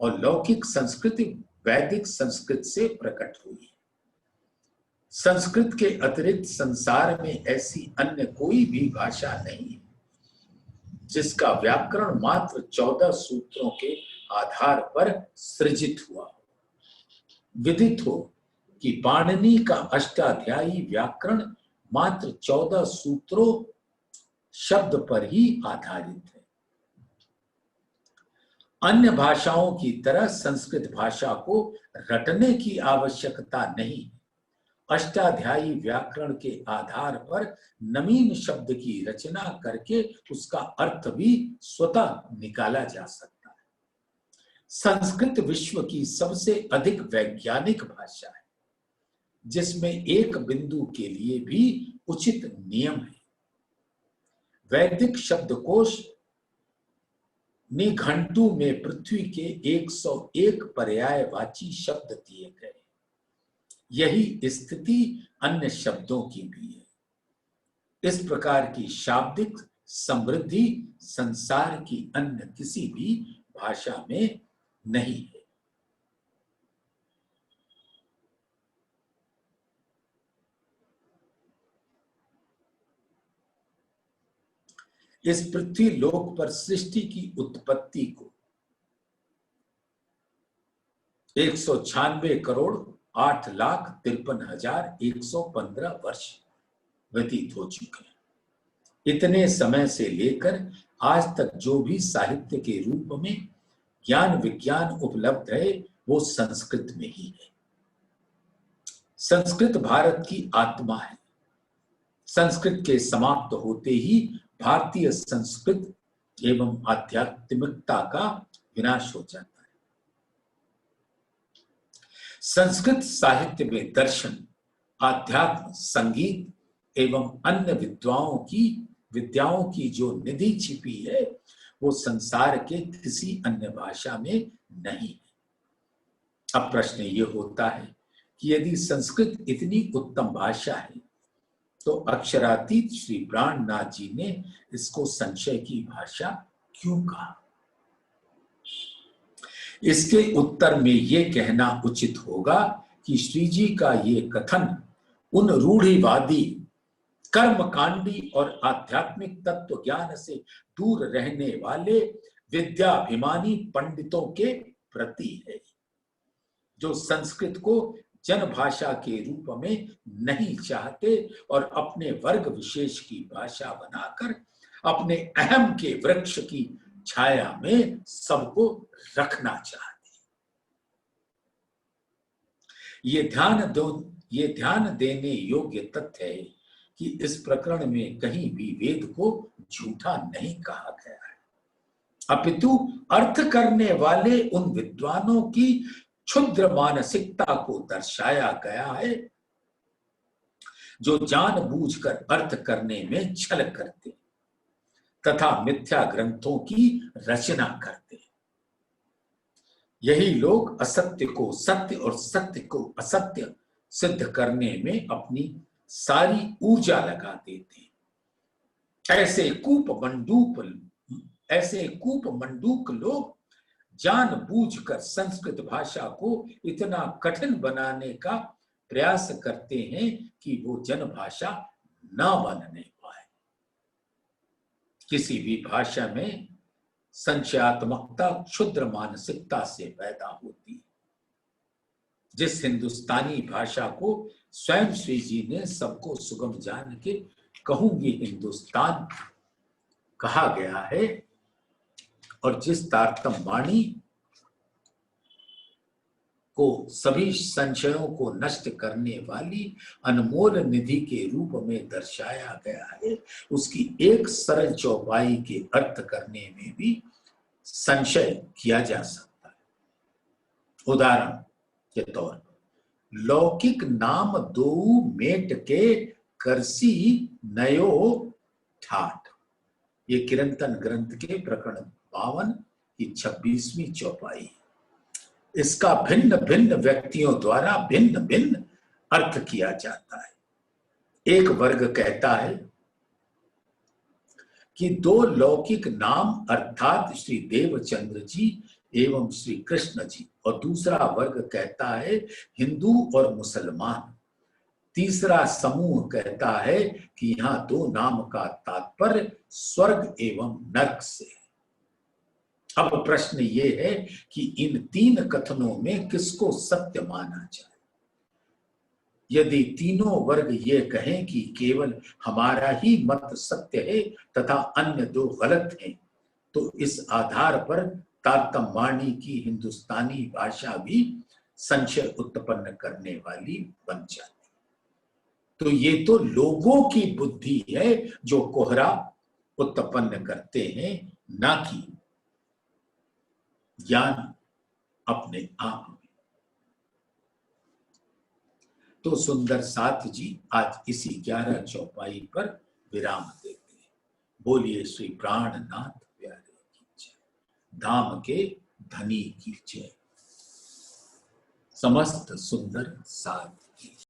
और लौकिक संस्कृति वैदिक संस्कृत से प्रकट हुई। संस्कृत के अतिरिक्त संसार में ऐसी अन्य कोई भी भाषा नहीं जिसका व्याकरण मात्र 14 सूत्रों के आधार पर सृजित हुआ। विदित हो कि पाणिनि का अष्टाध्यायी व्याकरण मात्र 14 सूत्रों शब्द पर ही आधारित है। अन्य भाषाओं की तरह संस्कृत भाषा को रटने की आवश्यकता नहीं। अष्टाध्यायी व्याकरण के आधार पर नवीन शब्द की रचना करके उसका अर्थ भी स्वतः निकाला जा सकता है। संस्कृत विश्व की सबसे अधिक वैज्ञानिक भाषा है, जिसमें एक बिंदु के लिए भी उचित नियम है। वैदिक शब्दकोश निघंटु में पृथ्वी के 101 पर्यायवाची शब्द दिए गए। यही स्थिति अन्य शब्दों की भी है। इस प्रकार की शाब्दिक समृद्धि संसार की अन्य किसी भी भाषा में नहीं है। इस पृथ्वी लोक पर सृष्टि की उत्पत्ति को 196 करोड़ 8,53,115 वर्ष व्यतीत हो चुके हैं। इतने समय से लेकर आज तक जो भी साहित्य के रूप में ज्ञान विज्ञान उपलब्ध है वो संस्कृत में ही है। संस्कृत भारत की आत्मा है। संस्कृत के समाप्त होते ही भारतीय संस्कृत एवं आध्यात्मिकता का विनाश हो जाता है। संस्कृत साहित्य में दर्शन, आध्यात्म, संगीत एवं अन्य विद्याओं की जो निधि छिपी है वो संसार के किसी अन्य भाषा में नहीं है। अब प्रश्न ये होता है कि यदि संस्कृत इतनी उत्तम भाषा है तो अक्षरातीत श्री प्राणनाथ जी ने इसको संशय की भाषा क्यों कहा? इसके उत्तर में ये कहना उचित होगा कि श्री जी का ये कथन उन रूढ़िवादी, कर्मकांडी और आध्यात्मिक तत्व ज्ञान से दूर रहने वाले विद्याभिमानी पंडितों के प्रति है, जो संस्कृत को जनभाषा के रूप में नहीं चाहते और अपने वर्ग विशेष की भाषा बनाकर अपने अहम के वृक्ष की छाया में सबको रखना चाहते। ये ध्यान देने योग्य तथ्य है कि इस प्रकरण में कहीं भी वेद को झूठा नहीं कहा गया है, अपितु अर्थ करने वाले उन विद्वानों की क्षुद्र मानसिकता को दर्शाया गया है जो जानबूझकर अर्थ करने में छल करते तथा मिथ्या ग्रंथों की रचना करते। यही लोग असत्य को सत्य और सत्य को असत्य सिद्ध करने में अपनी सारी ऊर्जा लगा देते। ऐसे कूप मंडूक लोग जानबूझकर संस्कृत भाषा को इतना कठिन बनाने का प्रयास करते हैं कि वो जनभाषा न बनने पाए। किसी भी भाषा में संशयात्मकता क्षुद्र मानसिकता से पैदा होती है। जिस हिंदुस्तानी भाषा को स्वयं श्री जी ने सबको सुगम जान के कहूंगी हिंदुस्तान कहा गया है। और जिस तारतम वाणी को सभी संशयों को नष्ट करने वाली अनमोल निधि के रूप में दर्शाया गया है, उसकी एक सरल चौपाई के अर्थ करने में भी संशय किया जा सकता है। उदाहरण के तौर पर लौकिक नाम दो मेट के करसी नयो ठाठ, ये किरंतन ग्रंथ के प्रकरण 52 की 26वीं चौपाई। इसका भिन्न भिन्न व्यक्तियों द्वारा भिन्न भिन्न अर्थ किया जाता है। एक वर्ग कहता है कि दो लौकिक नाम अर्थात श्री देवचंद्र जी एवं श्री कृष्ण जी, और दूसरा वर्ग कहता है हिंदू और मुसलमान। तीसरा समूह कहता है कि यहां दो नाम का तात्पर्य स्वर्ग एवं नरक से है। अब प्रश्न ये है कि इन तीन कथनों में किसको सत्य माना जाए। यदि तीनों वर्ग ये कहें कि केवल हमारा ही मत सत्य है तथा अन्य दो गलत हैं, तो इस आधार पर तारतम वाणी की हिंदुस्तानी भाषा भी संशय उत्पन्न करने वाली बन जाती। तो ये तो लोगों की बुद्धि है जो कोहरा उत्पन्न करते हैं, ना कि ज्ञान अपने आप में। तो सुंदर साथ जी आज इसी 11 चौपाई पर विराम देते हैं। बोलिए श्री प्राणनाथ प्यारे की जय, धाम के धनी की जय, समस्त सुंदर साथ की।